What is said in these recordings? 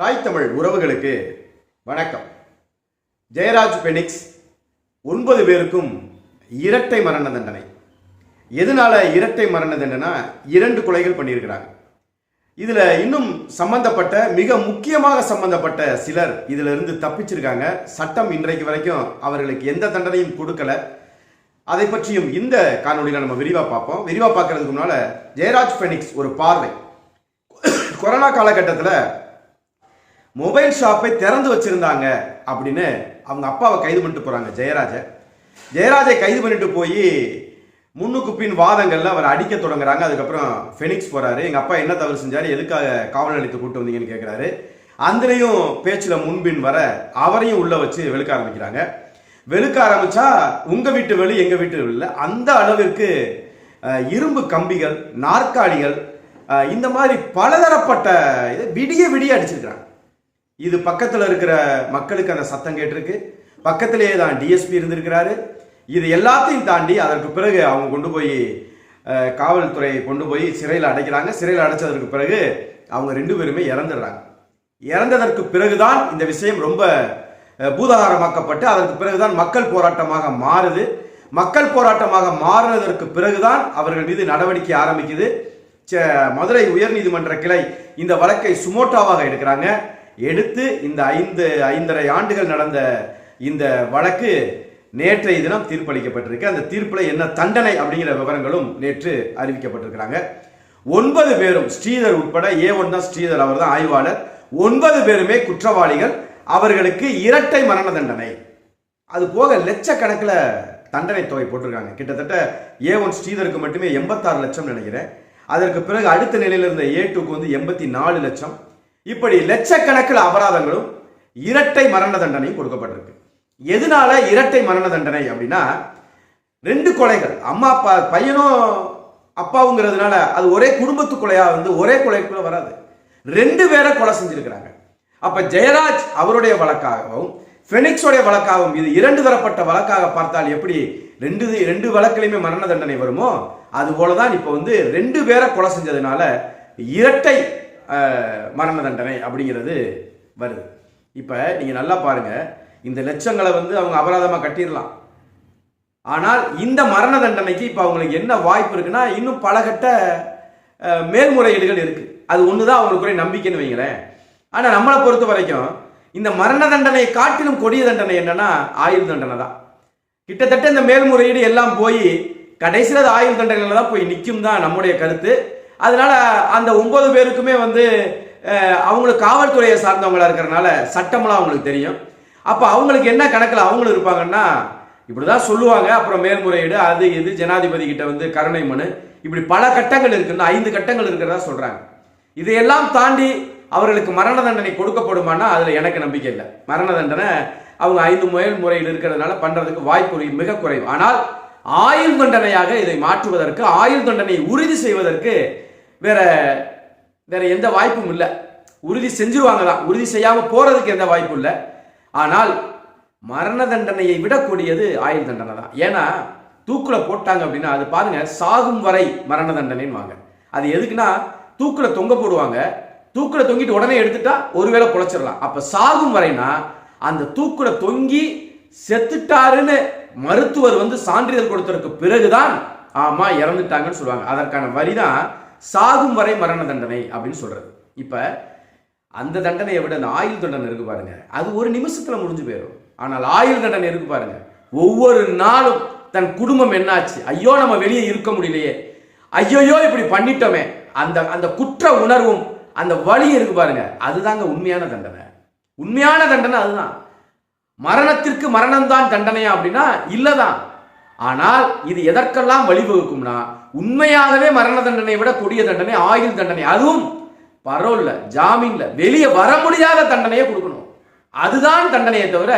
தாய் தமிழ் உறவுகளுக்கு வணக்கம். ஜெயராஜ் பெனிக்ஸ் 9 பேருக்கும் இரட்டை மரண தண்டனை. எதனால இரட்டை மரண தண்டனை? 2 கொலைகள் பண்ணியிருக்கிறாங்க. இதுல இன்னும் சம்பந்தப்பட்ட மிக முக்கியமாக சம்பந்தப்பட்ட சிலர் இதுல இருந்து தப்பிச்சிருக்காங்க. சட்டம் இன்றைக்கு வரைக்கும் அவர்களுக்கு எந்த தண்டனையும் கொடுக்கல. அதை பற்றியும் இந்த காணொலியில் நம்ம விரிவாக பார்ப்போம். விரிவாக பார்க்கறதுக்கு முன்னால ஜெயராஜ் பெனிக்ஸ் ஒரு பார்வை. கொரோனா காலகட்டத்தில் மொபைல் ஷாப்பை திறந்து வச்சிருந்தாங்க அப்படின்னு அவங்க அப்பாவை கைது பண்ணிட்டு போறாங்க. ஜெயராஜை கைது பண்ணிட்டு போய் முன்னுக்கு பின் வாதங்கள்ல அவர் அடிக்க தொடங்குறாங்க. அதுக்கப்புறம் பெனிக்ஸ் போறாரு. எங்க அப்பா என்ன தவறு செஞ்சாரு, எதுக்காக காவல் நிலையத்தை கூட்டு வந்தீங்கன்னு கேட்கிறாரு. அதுலயும் பேச்சுல முன்பின் வர அவரையும் உள்ள வச்சு வெளுக்க ஆரம்பிக்கிறாங்க. வெளுக்க ஆரம்பிச்சா உங்க வீட்டு வெளி எங்க வீட்டு வெளி அந்த அளவிற்கு இரும்பு கம்பிகள், நாற்காலிகள், இந்த மாதிரி பலதரப்பட்ட விடிய விடிய அடிச்சிருக்கிறாங்க. இது பக்கத்தில் இருக்கிற மக்களுக்கு அந்த சத்தம் கேட்டிருக்கு. பக்கத்திலேயே தான் டிஎஸ்பி இருந்திருக்கிறாரு. இது எல்லாத்தையும் தாண்டி அதற்கு பிறகு அவங்க கொண்டு போய் காவல்துறை கொண்டு போய் சிறையில் அடைக்கிறாங்க. சிறையில் அடைச்சதற்கு பிறகு அவங்க 2 பேருமே இறந்துடுறாங்க. இறந்ததற்கு பிறகுதான் இந்த விஷயம் ரொம்ப பூதாகாரமாக்கப்பட்டு அதற்கு பிறகுதான் மக்கள் போராட்டமாக மாறுது. மக்கள் போராட்டமாக மாறினதற்கு பிறகுதான் அவர்கள் மீது நடவடிக்கை ஆரம்பிக்குது. மதுரை உயர்நீதிமன்ற கிளை இந்த வழக்கை சுமோட்டாவாக எடுக்கிறாங்க. எடுத்து இந்த 5.5 ஆண்டுகள் நடந்த இந்த வழக்கு நேற்றைய தினம் தீர்ப்பளிக்கப்பட்டிருக்கு. அந்த தீர்ப்பில் என்ன தண்டனை அப்படிங்கிற விவரங்களும் நேற்று அறிவிக்கப்பட்டிருக்கிறாங்க. 9 பேரும், ஸ்ரீதர் உட்பட, A1 தான் ஸ்ரீதர், அவர் தான் ஆய்வாளர். 9 பேருமே குற்றவாளிகள். அவர்களுக்கு இரட்டை மரண தண்டனை. அது போக லட்சக்கணக்கில் தண்டனை தொகை போட்டிருக்காங்க. கிட்டத்தட்ட A1 ஸ்ரீதருக்கு மட்டுமே 86 லட்சம் நினைக்கிறேன். அதற்கு பிறகு அடுத்த நிலையில் இருந்த A2க்கு 84 லட்சம். இப்படி லட்சக்கணக்கில் அபராதங்களும் இரட்டை மரண தண்டனையும் கொடுக்கப்பட்டிருக்கு. எதனால இரட்டை மரண தண்டனை அப்படின்னா, 2 கொலைகள், அம்மா அப்பா, பையனும் அப்பாவுங்கிறதுனால அது ஒரே குடும்பத்து கொலையா ஒரே கொலைக்குள்ள வராது. 2 பேரை கொலை செஞ்சிருக்கிறாங்க. அப்ப ஜெயராஜ் அவருடைய வழக்காகவும் பெனிக்ஸோடைய வழக்காகவும் இது 2 தரப்பட்ட வழக்காக பார்த்தால் எப்படி 2 வழக்கிலுமே மரண தண்டனை வருமோ, அது போலதான் இப்ப 2 பேரை கொலை செஞ்சதுனால இரட்டை மரண தண்டனை அப்படிங்கிறது வருது. இப்ப நீங்க நல்லா பாருங்க, இந்த லட்சங்களை அவங்க அபராதமா கட்டிடலாம். ஆனால் இந்த மரண தண்டனைக்கு இப்ப அவங்களுக்கு என்ன வாய்ப்பு இருக்குன்னா, இன்னும் பல கட்ட மேல்முறையீடுகள் இருக்கு. அது ஒண்ணுதான் அவங்களுக்கு நம்பிக்கைன்னு வைங்களேன். ஆனா நம்மளை பொறுத்த வரைக்கும் இந்த மரண தண்டனை காட்டிலும் கொடிய தண்டனை என்னன்னா ஆயுள் தண்டனை தான். கிட்டத்தட்ட இந்த மேல்முறையீடு எல்லாம் போய் கடைசியில் ஆயுள் தண்டனையில தான் போய் நிற்கும் தான் நம்முடைய கருத்து. அதனால அந்த 9 பேருக்குமே அவங்களுக்கு காவல்துறையை சார்ந்தவங்களா இருக்கிறனால சட்டமெல்லாம் அவங்களுக்கு தெரியும். அப்ப அவங்களுக்கு என்ன கணக்கில் அவங்களும் இருப்பாங்கன்னா, இப்படிதான் சொல்லுவாங்க. அப்புறம் மேல்முறையீடு, அது இது, ஜனாதிபதி கிட்ட கருணை மனு, இப்படி பல கட்டங்கள் இருக்குன்னு 5 கட்டங்கள் இருக்கிறதா சொல்றாங்க. இதையெல்லாம் தாண்டி அவர்களுக்கு மரண தண்டனை கொடுக்கப்படுமானா அதுல எனக்கு நம்பிக்கை இல்லை. மரண தண்டனை அவங்க 5 மேல்முறையீடு இருக்கிறதுனால பண்றதுக்கு வாய்ப்பு மிக குறைவு. ஆனால் ஆயுள் தண்டனையாக இதை மாற்றுவதற்கு, ஆயுள் தண்டனை உறுதி செய்வதற்கு வேற எந்த வாய்ப்பும் இல்லை. உறுதி செஞ்சிருவாங்க தான், உறுதி செய்யாம போறதுக்கு எந்த வாய்ப்பும் இல்லை. ஆனால் மரண தண்டனையை விடக்கூடியது ஆயுள் தண்டனை தான். ஏன்னா தூக்குல போட்டாங்க அப்படின்னா, அது பாருங்க, சாகும் வரை மரண தண்டனைன்னு வாங்க. அது எதுக்குன்னா, தூக்குல தொங்க போடுவாங்க, தூக்குல தொங்கிட்டு உடனே எடுத்துட்டா ஒருவேளை பொழைச்சிடலாம். அப்ப சாகும் வரைனா அந்த தூக்குல தொங்கி செத்துட்டாருன்னு மருத்துவர் சான்றிதழ் கொடுத்ததற்கு பிறகுதான் ஆமா இறந்துட்டாங்கன்னு சொல்லுவாங்க. அதற்கான வரிதான் சாகும் வரை மரண தண்டனை அப்படின்னு சொல்றது. இப்ப அந்த தண்டனையை விட அந்த ஆயுள் தண்டனை இருக்கு பாருங்க, அது ஒரு நிமிஷத்துல முடிஞ்சு போயிடும். ஆனால் ஆயுள் தண்டனை இருக்கு பாருங்க, ஒவ்வொரு நாளும் தன் குடும்பம் என்னாச்சு, ஐயோ நம்ம வெளியே இருக்க முடியலையே, ஐயோயோ இப்படி பண்ணிட்டோமே, அந்த அந்த குற்ற உணர்வும் அந்த வலி இருக்கு பாருங்க, அதுதாங்க உண்மையான தண்டனை. உண்மையான தண்டனை அதுதான். மரணத்திற்கு மரணம் தான் தண்டனையா அப்படின்னா இல்லதான். ஆனால் இது எதற்கெல்லாம் வழிவகுக்கும்னா, உண்மையாகவே மரண தண்டனை விட கொடிய தண்டனை ஆயுள் தண்டனை. அதுவும் பரோல்ல, ஜாமீன்ல வெளியே வர முடியாத தண்டனையை கொடுக்கணும். அதுதான் தண்டனையை தவிர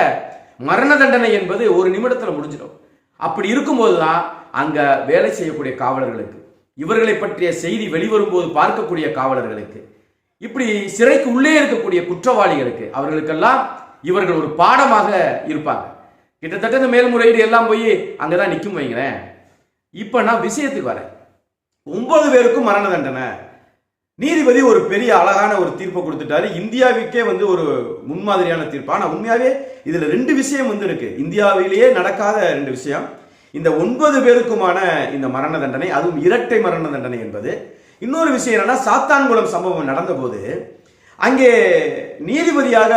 மரண தண்டனை என்பது ஒரு நிமிடத்துல முடிஞ்சிடும். அப்படி இருக்கும்போதுதான் அங்க வேலை செய்யக்கூடிய காவலர்களுக்கு, இவர்களை பற்றிய செய்தி வெளிவரும்போது பார்க்கக்கூடிய காவலர்களுக்கு, இப்படி சிறைக்கு உள்ளே இருக்கக்கூடிய குற்றவாளிகளுக்கு, அவர்களுக்கெல்லாம் இவர்கள் ஒரு பாடமாக இருப்பாங்க. கிட்டத்தட்ட இந்த மேல்முறையீடு எல்லாம் போய் அங்கதான் நிற்கும் வைங்களேன். இப்ப நான் விஷயத்துக்கு வரேன். 9 பேருக்கும் மரண தண்டனை. நீதிபதி ஒரு பெரிய அழகான ஒரு தீர்ப்பை கொடுத்துட்டாரு. இந்தியாவுக்கே வந்து ஒரு முன்மாதிரியான தீர்ப்பு. ஆனா உண்மையாவே இதுல ரெண்டு விஷயம் வந்து இருக்கு. இந்தியாவிலேயே நடக்காத ரெண்டு விஷயம். இந்த 9 பேருக்குமான இந்த மரண தண்டனை, அதுவும் இரட்டை மரண தண்டனை என்பது. இன்னொரு விஷயம் என்னன்னா, சாத்தான்குளம் சம்பவம் நடந்த போது அங்கே நீதிபதியாக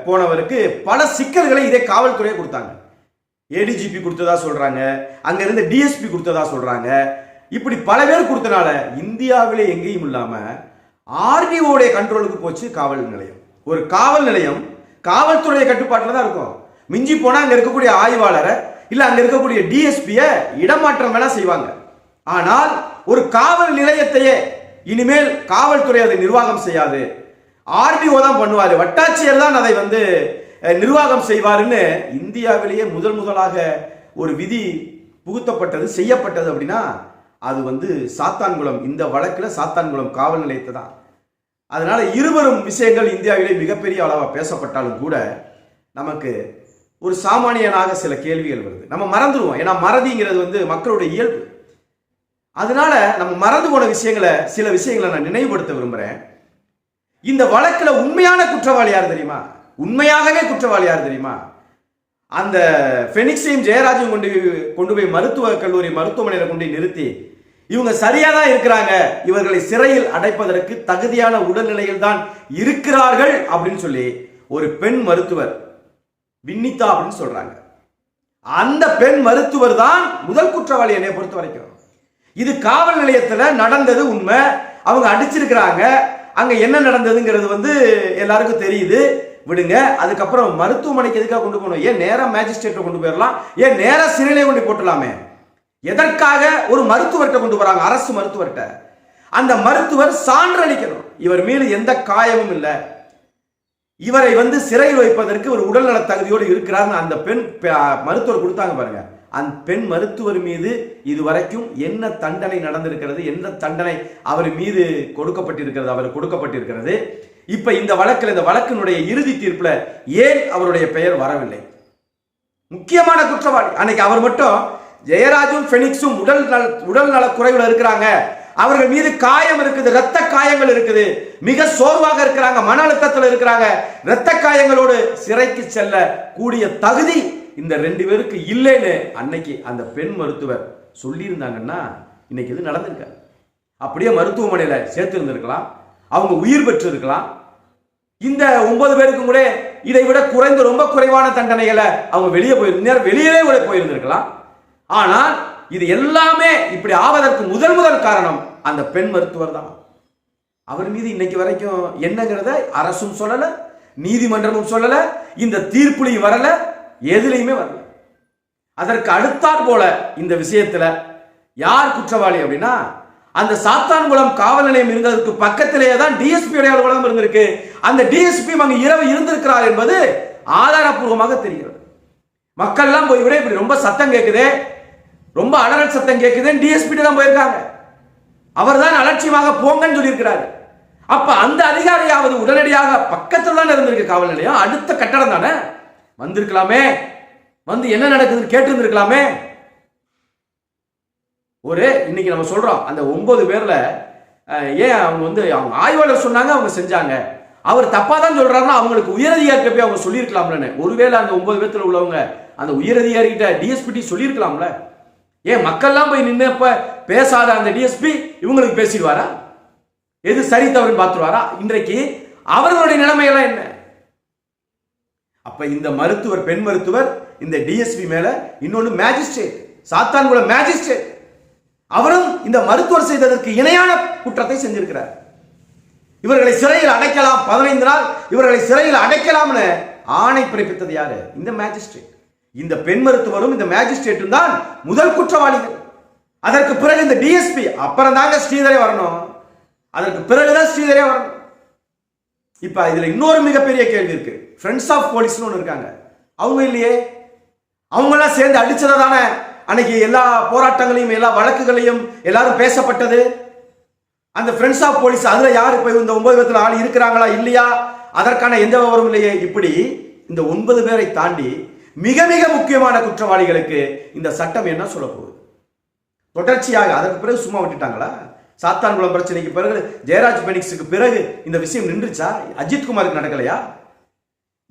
போனவருக்கு பல சிக்கல்களை இதே காவல்துறையை கொடுத்தாங்க. ஏடிஜிபி கொடுத்ததா சொல்றாங்க, அங்க இருந்த டிஎஸ்பி கொடுத்ததா சொல்றாங்க. இப்படி பல பேர் கொடுத்தனால இந்தியாவிலே எங்கேயும் இல்லாம ஆர்டிஓடைய கண்ட்ரோலுக்கு போச்சு காவல் நிலையம். ஒரு காவல் நிலையம் காவல்துறை கட்டுப்பாட்டில் தான் இருக்கும். மிஞ்சி போனா அங்க இருக்கக்கூடிய ஆய்வாளரை இல்ல அங்க இருக்கக்கூடிய டிஎஸ்பியை இடமாற்றம் வேணா செய்வாங்க. ஆனால் ஒரு காவல் நிலையத்தையே இனிமேல் காவல்துறை அதை நிர்வாகம் செய்யாது, ஆர்டிஓ தான் பண்ணுவாரு, வட்டாட்சியர் தான் அதை வந்து நிர்வாகம் செய்வாருன்னு இந்தியாவிலேயே முதலாக ஒரு விதி புகுத்தப்பட்டது, செய்யப்பட்டது. அப்படின்னா அது வந்து சாத்தான்குளம், இந்த வழக்கில் சாத்தான்குளம் காவல் நிலையத்தை தான். அதனால இருவரும் விஷயங்கள் இந்தியாவிலே மிகப்பெரிய அளவாக பேசப்பட்டாலும் கூட நமக்கு ஒரு சாமானியனாக சில கேள்விகள் வருது. நம்ம மறந்துடுவோம். ஏன்னா மறதிங்கிறது வந்து மக்களுடைய இயல்பு. அதனால நம்ம மறந்து போன விஷயங்களை, சில விஷயங்களை நான் நினைவுபடுத்த விரும்புறேன். இந்த வழக்கில் உண்மையான குற்றவாளி யார் தெரியுமா? உண்மையாகவே குற்றவாளி யார் தெரியுமா? அந்த ஃபெனிக்ஸையும் ஜெயராஜையும் கொண்டு போய் மருத்துவக் கல்லூரி மருத்துவமனையில் கொண்டு நிறுத்தி இவங்க சரியா தான் இருக்கிறாங்க, இவர்களை சிறையில் அடைப்பதற்கு தகுதியான உடல்நிலையில் தான் இருக்கிறார்கள் அப்படின்னு சொல்லி ஒரு பெண் மருத்துவர் வின்னிதா அப்படின்னு சொல்றாங்க. அந்த பெண் மருத்துவர் தான் முதல் குற்றவாளி என்னை பொறுத்த வரைக்கும். இது காவல் நிலையத்தில் நடந்தது உண்மை. அவங்க அடிச்சிருக்கிறாங்க. அங்க என்ன நடந்ததுங்கிறது வந்து எல்லாருக்கும் தெரியுது. விடுங்க. அதுக்கப்புறம் மருத்துவமனைக்கு எதுக்காக கொண்டு போகணும்? ஏன் நேரா மேஜிஸ்ட்ரேட்டை கொண்டு போயிடலாம், ஏன் நேரா சிறையிலே கொண்டு போட்டலாமே? எதற்காக ஒரு மருத்துவர்கிட்ட கொண்டு போறாங்க? அரசு மருத்துவர்கிட்ட. அந்த மருத்துவர் சான்று அளிக்கணும், இவர் மீது எந்த காயமும் இல்லை, இவரை வந்து சிறையில் வைப்பதற்கு ஒரு உடல்நல தகுதியோடு இருக்கிறார். அந்த பெண் மருத்துவர் கொடுத்தாங்க பாருங்க. அந்த பெண் மருத்துவர் மீது இதுவரைக்கும் என்ன தண்டனை நடந்திருக்கிறது, என்ன தண்டனை அவர் மீது கொடுக்கப்பட்டிருக்கிறது, அவர் கொடுக்கப்பட்டிருக்கிறது. இப்ப இந்த வழக்கில், இந்த வழக்கினுடைய இறுதி தீர்ப்புல ஏன் அவருடைய பெயர் வரவில்லை? முக்கியமான குற்றவாளி. அன்னைக்கு அவர் மட்டும் ஜெயராஜும் ஃபெனிக்ஸும் உடல் நல குறைவுல இருக்கிறாங்க, அவர்கள் மீது காயம் இருக்குது, இரத்த காயங்கள் இருக்குது, மிக சோர்வாக இருக்கிறாங்க, மன அழுத்தத்தில் இருக்கிறாங்க, இரத்த காயங்களோடு சிறைக்கு செல்ல கூடிய தகுதி இந்த 2 பேருக்கு இல்லைன்னு அன்னைக்கு அந்த பெண் மருத்துவர் சொல்லி இருந்தாங்கன்னா இன்னைக்கு இது நடந்திருக்காரு. அப்படியே மருத்துவமனையில சேர்த்து இருந்திருக்கலாம், அவங்க உயிர் பெற்று இருக்கலாம். இந்த 9 பேருக்கும் கூட இதை விட குறைந்த, ரொம்ப குறைவான தண்டனைகளை அவங்க வெளியே கூட போயிருந்திருக்கலாம். ஆனால் இது எல்லாமே இப்படி ஆவதற்கு முதல் காரணம் அந்த பெண் மருத்துவர் தான். அவர் மீது இன்னைக்கு வரைக்கும் என்னங்கிறத அரசும் சொல்லல, நீதிமன்றமும் சொல்லல, இந்த தீர்ப்புலையும் வரல, எதுலையுமே வரல. அதற்கு அடுத்தாற் போல இந்த விஷயத்துல யார் குற்றவாளி அப்படின்னா, அந்த சாத்தான்குளம் காவல் நிலையம் இருந்ததற்கு பக்கத்திலேயே தான் டிஎஸ்பி அலுவலகம் இருந்திருக்கு. அந்த டிஎஸ்பி அங்கு இரவு இருந்திருக்கிறார் என்பது ஆதாரப்பூர்வமாக தெரிகிறது. மக்கள்லாம் போய் விட இப்படி ரொம்ப சத்தம் கேட்குது, ரொம்ப அலறல் சத்தம் கேட்குது, டிஎஸ்பி தான் போயிருக்காங்க. அவர் தான் அலட்சியமாக போங்கன்னு சொல்லியிருக்கிறாரு. அப்ப அந்த அதிகாரியாவது உடனடியாக பக்கத்தில் தான் இருந்திருக்கு காவல் நிலையம், அடுத்த கட்டடம் தானே, வந்திருக்கலாமே, வந்து என்ன நடக்குதுன்னு கேட்டு இருந்திருக்கலாமே. ஒரு இன்னைக்கு நம்ம சொல்றோம் அந்த 9 பேர்ல ஏன் அவங்க வந்து அவங்க ஆய்வாளர் சொன்னாங்க, அவங்க செஞ்சாங்க, அவர் தப்பா தான் சொல்றாருன்னா அவங்களுக்கு உயரதிகாரிட்ட போய் அவங்க சொல்லியிருக்கலாம்ல. ஒருவேளை அந்த 9 பேர்த்துல உள்ளவங்க அந்த உயரதிகாரிகிட்ட டிஎஸ்பி சொல்லியிருக்கலாம்ல. ஏன் மக்கள்லாம் போய் நின்னப்ப பேசாத அந்த டிஎஸ்பி இவங்களுக்கு பேசிடுவாரா? எது சரி தவறுன்னு பார்த்துருவாரா? இன்றைக்கு அவர்களுடைய நிலைமையெல்லாம் என்ன? அப்ப இந்த மருத்துவர், பெண் மருத்துவர், இந்த டிஎஸ்பி மேல இன்னொன்று மேஜிஸ்ட்ரேட், சாத்தான்குளம் மேஜிஸ்ட்ரேட், அவரும் இந்த மருத்துவர் செய்ததற்கு இணையான குற்றத்தை செஞ்சிருக்கிறார். இவர்களை சிறையில் அடைக்கலாம், 15 நாள் இவர்களை சிறையில் அடைக்கலாம்னு ஆணை பிறப்பித்தது யாரு? இந்த மேஜிஸ்ட்ரேட். இந்த பெண் மருத்துவரும் இந்த மேஜிஸ்ட்ரேட்டும் தான் முதல் குற்றவாளிகள். அதற்கு பிறகு இந்த டிஎஸ்பி, அப்புறம் தாங்க ஸ்ரீதரே வரணும், அதற்கு பிறகுதான் ஸ்ரீதரே வரணும். இப்ப இதுல இன்னொரு மிகப்பெரிய கேள்வி இருக்கு. ஃப்ரெண்ட்ஸ் ஆஃப் போலீஸ்னு ஒன்று இருக்காங்க, அவங்க இல்லையே. அவங்க எல்லாம் சேர்ந்து அடிச்சதை தானே அன்னைக்கு எல்லா போராட்டங்களையும் எல்லா வழக்குகளையும் எல்லாரும் பேசப்பட்டது. அந்த ஃப்ரெண்ட்ஸ் ஆஃப் போலீஸ், அதுல யாரு இப்ப இந்த 9 பேர்த்துல ஆள் இருக்கிறாங்களா இல்லையா, அதற்கான எந்த விவரம் இல்லையே. இப்படி இந்த 9 பேரை தாண்டி மிக மிக முக்கியமான குற்றவாளிகளுக்கு இந்த சட்டம் என்ன சொல்ல போகுது? தொடர்ச்சியாக அதற்கு பிறகு சும்மா விட்டுட்டாங்களா? சாத்தான்குளம் பிரச்சனைக்கு பிறகு ஜெயராஜ் பெனிக்ஸுக்கு பிறகு இந்த விஷயம் நின்றுச்சா? அஜித்குமாருக்கு நடக்கலையா?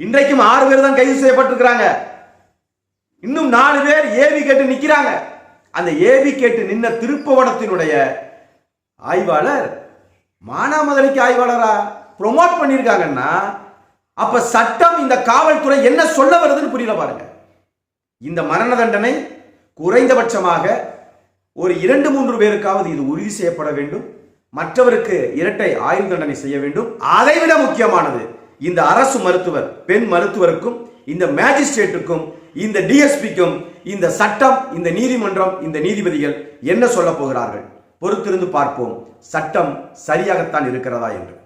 இன்றைக்கும் 6 பேர் தான் கைது செய்யப்பட்டிருக்கிறாங்க. இன்னும் 4 பேர் ஏவி கேட்டு நிக்கிறாங்க. அந்த ஏவி கேட்டு நின்ன திருப்புவனத்தினுடைய ஆய்வாளர் மானாமதுரைக்கு ஆய்வாளரா ப்ரொமோட் பண்ணியிருக்காங்கன்னா அப்ப சட்டம், இந்த காவல்துறை என்ன சொல்ல வருதுன்னு புரியல பாருங்க. இந்த மரண தண்டனை குறைந்தபட்சமாக ஒரு 2-3 பேருக்காவது இது உறுதி செய்யப்பட வேண்டும். மற்றவருக்கு இரட்டை ஆயுள் தண்டனை செய்ய வேண்டும். அதைவிட முக்கியமானது, இந்த அரசு மருத்துவர், பெண் மருத்துவருக்கும், இந்த மேஜிஸ்ட்ரேட்டுக்கும், இந்த டிஎஸ்பிக்கும் இந்த சட்டம், இந்த நீதிமன்றம், இந்த நீதிபதிகள் என்ன சொல்ல போகிறார்கள்? பொறுத்திருந்து பார்ப்போம். சட்டம் சரியாகத்தான் இருக்கிறதா என்று.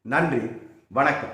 நன்றி, வணக்கம்.